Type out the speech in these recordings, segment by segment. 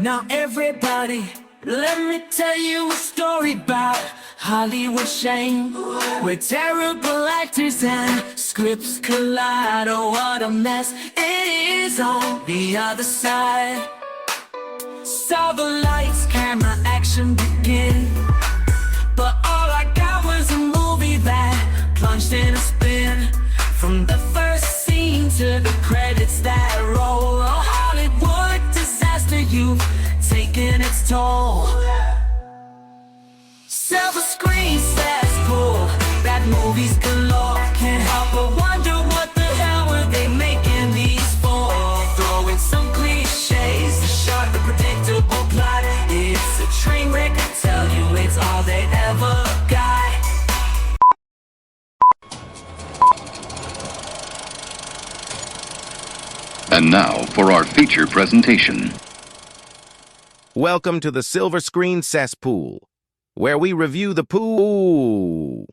Now everybody, let me tell you a story about Hollywood shame, where terrible actors and scripts collide. Oh, what a mess it is on the other side. Saw the lights, camera, action begin, but all I got was a movie that plunged in a spin. From the first scene to the credits that roll, a Hollywood disaster, you've taken its toll. Silver Screen Cesspool, bad movies galore. Can't help but wonder what the hell were they making these for? Throw in some cliches, the sharp, the predictable plot. It's a train wreck, I tell you, it's all they ever got. And now for our feature presentation. Welcome to the Silver Screen Cesspool, where we review the pool.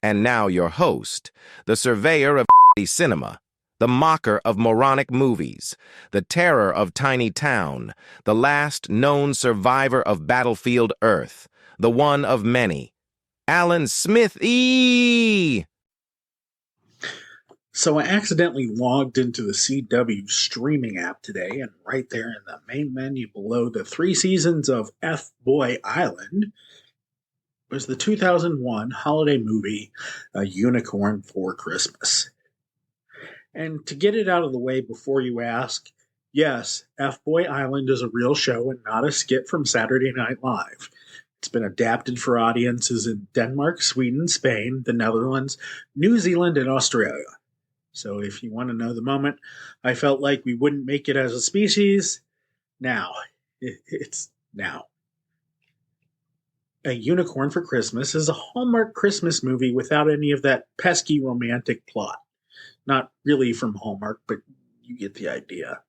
And now your host, the surveyor of cinema, the mocker of moronic movies, the terror of tiny town, the last known survivor of battlefield Earth, the one of many, Alan Smithee. So I accidentally logged into the CW streaming app today, and right there in the main menu below the 3 seasons of F-Boy Island was the 2001 holiday movie, A Unicorn for Christmas. And to get it out of the way before you ask, yes, F-Boy Island is a real show and not a skit from Saturday Night Live. It's been adapted for audiences in Denmark, Sweden, Spain, the Netherlands, New Zealand, and Australia. So if you want to know the moment I felt like we wouldn't make it as a species, now. It's now. A Unicorn for Christmas is a Hallmark Christmas movie without any of that pesky romantic plot. Not really from Hallmark, but you get the idea.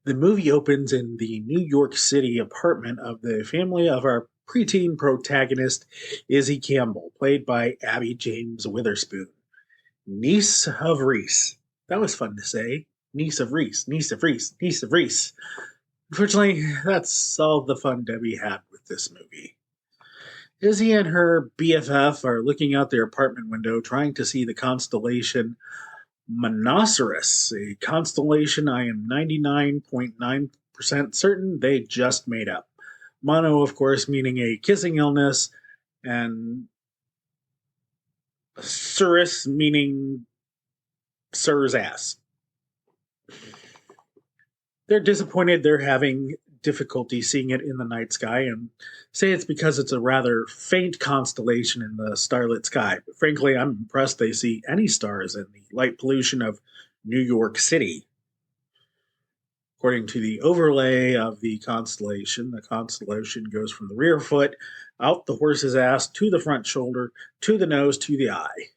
The movie opens in the New York City apartment of the family of our preteen protagonist, Izzy Campbell, played by Abby James Witherspoon. Niece of Reese. That was fun to say. Niece of Reese, niece of Reese, niece of Reese. Unfortunately, that's all the fun Debbie had with this movie. Izzy and her BFF are looking out their apartment window trying to see the constellation Monoceros, a constellation I am 99.9% certain they just made up. Mono, of course, meaning a kissing illness, and Cirrus meaning Sir's ass. They're disappointed they're having difficulty seeing it in the night sky and say it's because it's a rather faint constellation in the starlit sky. But frankly, I'm impressed they see any stars in the light pollution of New York City. According to the overlay of the constellation goes from the rear foot, out the horse's ass, to the front shoulder, to the nose, to the eye.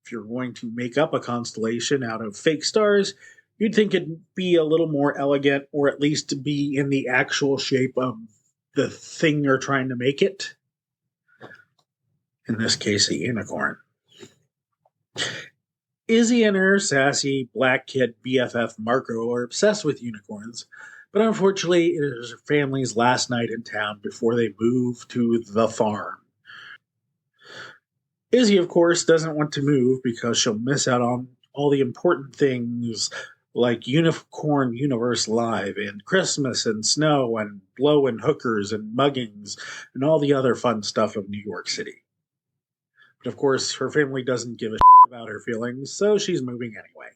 If you're going to make up a constellation out of fake stars, you'd think it'd be a little more elegant, or at least be in the actual shape of the thing you're trying to make it. In this case, a unicorn. Izzy and her sassy black kid BFF Marco are obsessed with unicorns, but unfortunately it is her family's last night in town before they move to the farm. Izzy, of course, doesn't want to move because she'll miss out on all the important things like Unicorn Universe Live and Christmas and snow and blow and hookers and muggings and all the other fun stuff of New York City. But of course, her family doesn't give a shit about her feelings, so she's moving anyway.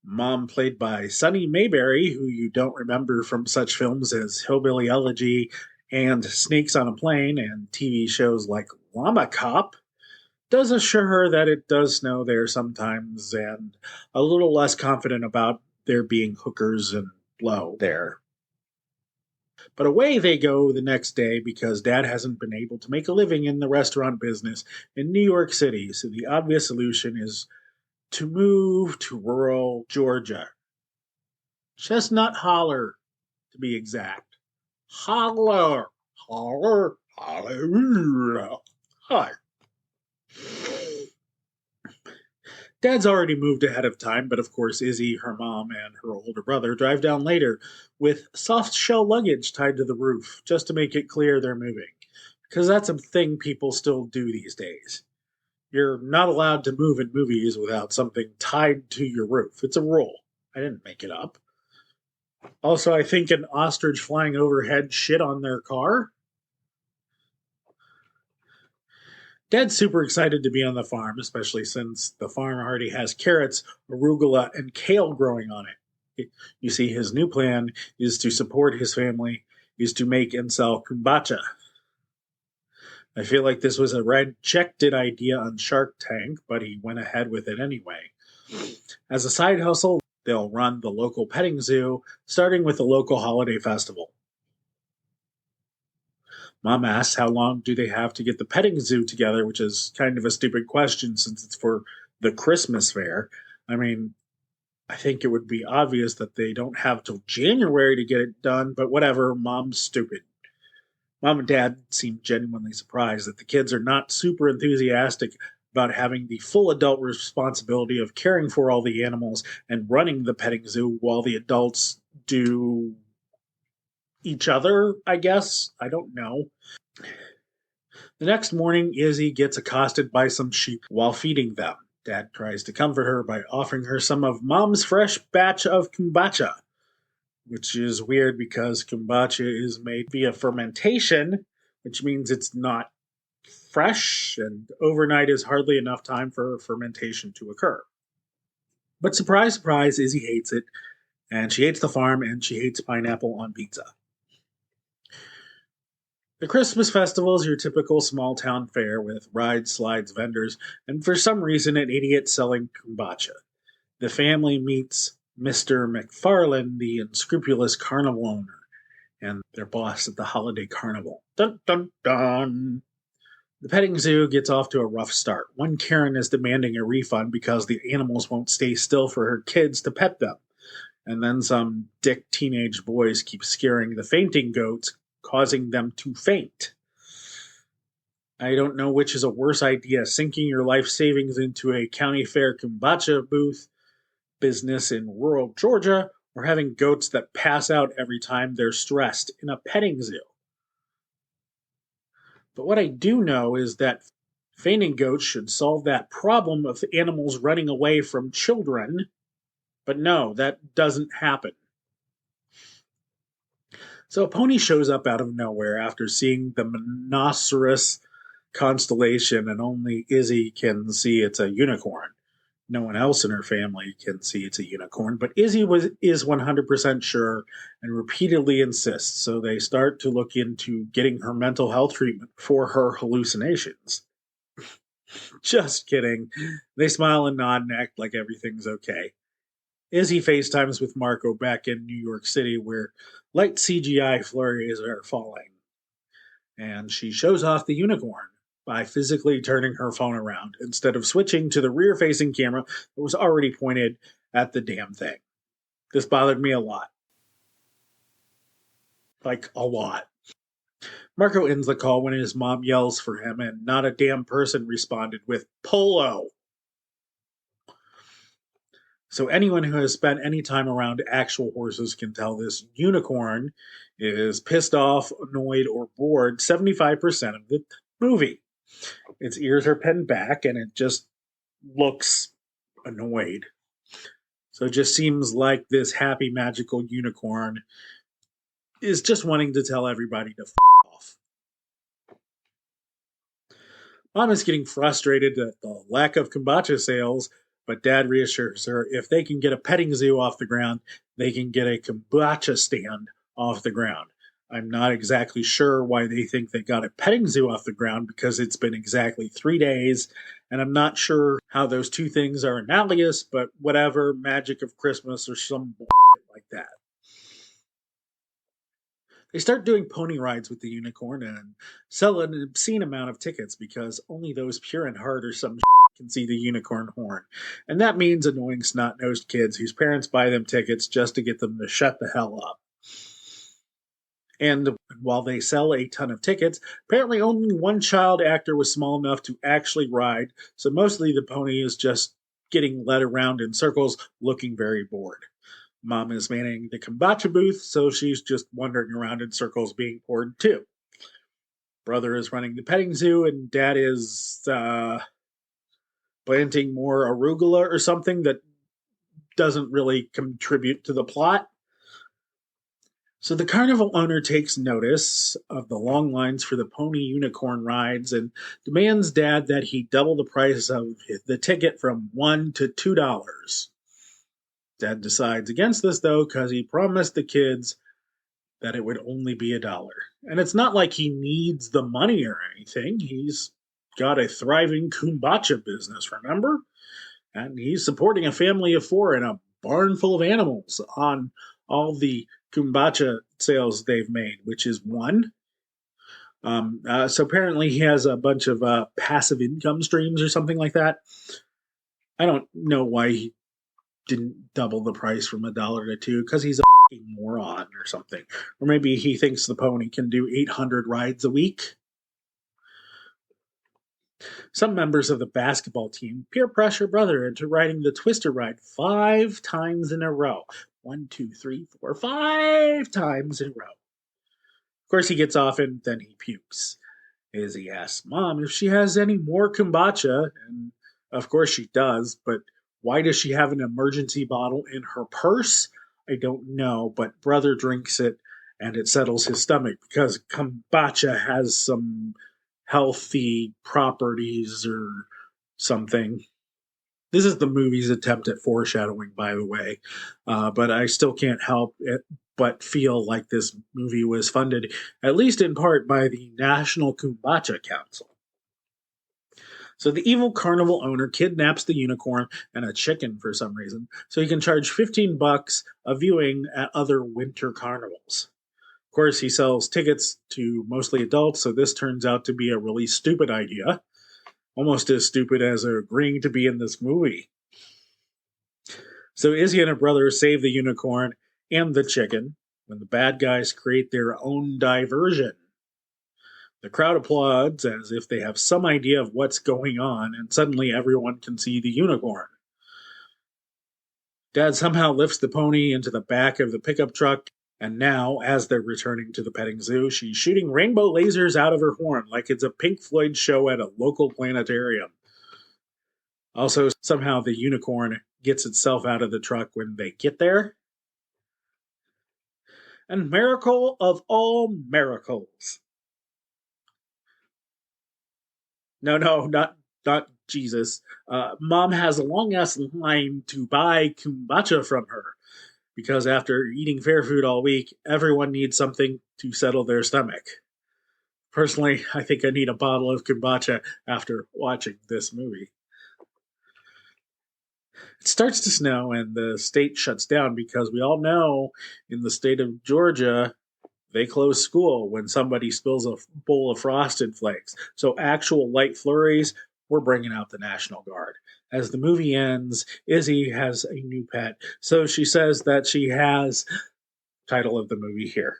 Mom, played by Sunny Mayberry, who you don't remember from such films as Hillbilly Elegy and Snakes on a Plane and TV shows like Llama Cop, does assure her that it does snow there sometimes and a little less confident about there being hookers and blow there. But away they go the next day because Dad hasn't been able to make a living in the restaurant business in New York City, so the obvious solution is to move to rural Georgia. Chestnut Holler, to be exact. Holler, holler, holler, holler. Dad's already moved ahead of time, but of course Izzy, her mom, and her older brother drive down later with soft shell luggage tied to the roof just to make it clear they're moving. Because that's a thing people still do these days. You're not allowed to move in movies without something tied to your roof. It's a rule. I didn't make it up. Also, I think an ostrich flying overhead shit on their car. Dad's super excited to be on the farm, especially since the farm already has carrots, arugula, and kale growing on it. You see, his new plan is to support his family, is to make and sell kombucha. I feel like this was a rejected idea on Shark Tank, but he went ahead with it anyway. As a side hustle, they'll run the local petting zoo, starting with the local holiday festival. Mom asks how long do they have to get the petting zoo together, which is kind of a stupid question since it's for the Christmas fair. I mean, I think it would be obvious that they don't have till January to get it done, but whatever, Mom's stupid. Mom and Dad seem genuinely surprised that the kids are not super enthusiastic about having the full adult responsibility of caring for all the animals and running the petting zoo while the adults do each other, I guess. I don't know. The next morning, Izzy gets accosted by some sheep while feeding them. Dad tries to comfort her by offering her some of Mom's fresh batch of kombucha, which is weird because kombucha is made via fermentation, which means it's not fresh, and overnight is hardly enough time for fermentation to occur. But surprise, surprise, Izzy hates it, and she hates the farm, and she hates pineapple on pizza. The Christmas festival is your typical small town fair with rides, slides, vendors, and for some reason an idiot selling kombucha. The family meets Mr. McFarlane, the unscrupulous carnival owner, and their boss at the holiday carnival. Dun dun dun! The petting zoo gets off to a rough start. One Karen is demanding a refund because the animals won't stay still for her kids to pet them. And then some dick teenage boys keep scaring the fainting goats, causing them to faint. I don't know which is a worse idea, sinking your life savings into a county fair kombucha booth business in rural Georgia, or having goats that pass out every time they're stressed in a petting zoo. But what I do know is that fainting goats should solve that problem of animals running away from children. But no, that doesn't happen. So a pony shows up out of nowhere after seeing the Monoceros constellation, and only Izzy can see it's a unicorn. No one else in her family can see it's a unicorn, but Izzy is 100% sure and repeatedly insists, so they start to look into getting her mental health treatment for her hallucinations. Just kidding. They smile and nod and act like everything's okay. Izzy FaceTimes with Marco back in New York City, where light CGI flurries are falling. And she shows off the unicorn by physically turning her phone around instead of switching to the rear-facing camera that was already pointed at the damn thing. This bothered me a lot. Like, a lot. Marco ends the call when his mom yells for him, and not a damn person responded with Polo. So anyone who has spent any time around actual horses can tell this unicorn is pissed off, annoyed, or bored 75% of the movie. Its ears are pinned back, and it just looks annoyed. So it just seems like this happy, magical unicorn is just wanting to tell everybody to f off. Mom is getting frustrated at the lack of kombucha sales, but Dad reassures her if they can get a petting zoo off the ground, they can get a kombucha stand off the ground. I'm not exactly sure why they think they got a petting zoo off the ground because it's been exactly 3 days, and I'm not sure how those two things are analogous, but whatever, magic of Christmas or some bullshit like that. They start doing pony rides with the unicorn and sell an obscene amount of tickets because only those pure in heart or some can see the unicorn horn. And that means annoying snot-nosed kids whose parents buy them tickets just to get them to shut the hell up. And while they sell a ton of tickets, apparently only one child actor was small enough to actually ride, so mostly the pony is just getting led around in circles, looking very bored. Mom is manning the kombucha booth, so she's just wandering around in circles being bored too. Brother is running the petting zoo, and Dad is planting more arugula or something that doesn't really contribute to the plot. So the carnival owner takes notice of the long lines for the pony unicorn rides and demands Dad that he double the price of the ticket from $1 to $2. Dad decides against this, though, because he promised the kids that it would only be $1. And it's not like he needs the money or anything. He's got a thriving kombucha business, remember? And he's supporting a family of 4 in a barn full of animals on all the kombucha sales they've made, which is 1. So apparently he has a bunch of passive income streams or something like that. I don't know why he didn't double the price from $1 to $2, because he's a moron or something. Or maybe he thinks the pony can do 800 rides a week. Some members of the basketball team peer pressure Brother into riding the Twister ride 5 times in a row. 1, 2, 3, 4, 5 times in a row. Of course, he gets off and then he pukes. Izzy asks Mom if she has any more kombucha, and of course she does, but why does she have an emergency bottle in her purse? I don't know, but Brother drinks it and it settles his stomach because kombucha has some healthy properties or something. This is the movie's attempt at foreshadowing, by the way, but I still can't help it but feel like this movie was funded, at least in part, by the National Kombucha Council. So the evil carnival owner kidnaps the unicorn and a chicken for some reason, so he can charge $15 a viewing at other winter carnivals. Of course, he sells tickets to mostly adults, so this turns out to be a really stupid idea. Almost as stupid as agreeing to be in this movie. So Izzy and her brother save the unicorn and the chicken when the bad guys create their own diversion. The crowd applauds as if they have some idea of what's going on, and suddenly everyone can see the unicorn. Dad somehow lifts the pony into the back of the pickup truck, and now, as they're returning to the petting zoo, she's shooting rainbow lasers out of her horn like it's a Pink Floyd show at a local planetarium. Also, somehow the unicorn gets itself out of the truck when they get there. And miracle of all miracles. No, not Jesus. Mom has a long-ass line to buy kombucha from her, because after eating fair food all week, everyone needs something to settle their stomach. Personally, I think I need a bottle of kombucha after watching this movie. It starts to snow and the state shuts down because we all know in the state of Georgia, they close school when somebody spills a bowl of Frosted Flakes. So actual light flurries, we're bringing out the National Guard. As the movie ends, Izzy has a new pet. So she says that she has title of the movie here.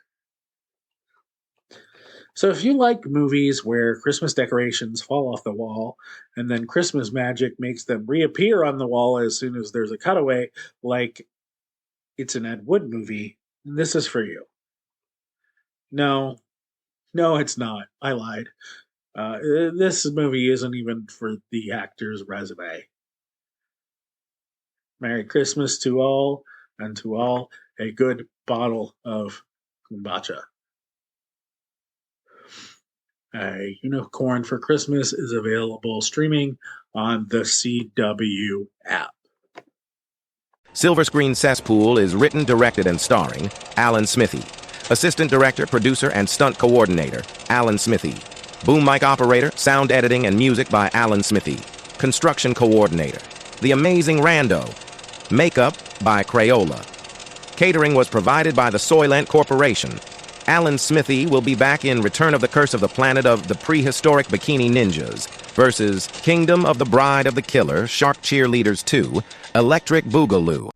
So if you like movies where Christmas decorations fall off the wall and then Christmas magic makes them reappear on the wall as soon as there's a cutaway, like it's an Ed Wood movie, this is for you. No, it's not. I lied. This movie isn't even for the actor's resume. Merry Christmas to all, and to all a good bottle of kombucha. A Unicorn for Christmas is available streaming on the CW app. Silver Screen Cesspool is written, directed, and starring Alan Smithee. Assistant Director, Producer, and Stunt Coordinator, Alan Smithee. Boom mic operator, sound editing, and music by Alan Smithee. Construction Coordinator, The Amazing Rando. Makeup by Crayola. Catering was provided by the Soylent Corporation. Alan Smithee will be back in Return of the Curse of the Planet of the Prehistoric Bikini Ninjas versus Kingdom of the Bride of the Killer, Shark Cheerleaders 2, Electric Boogaloo.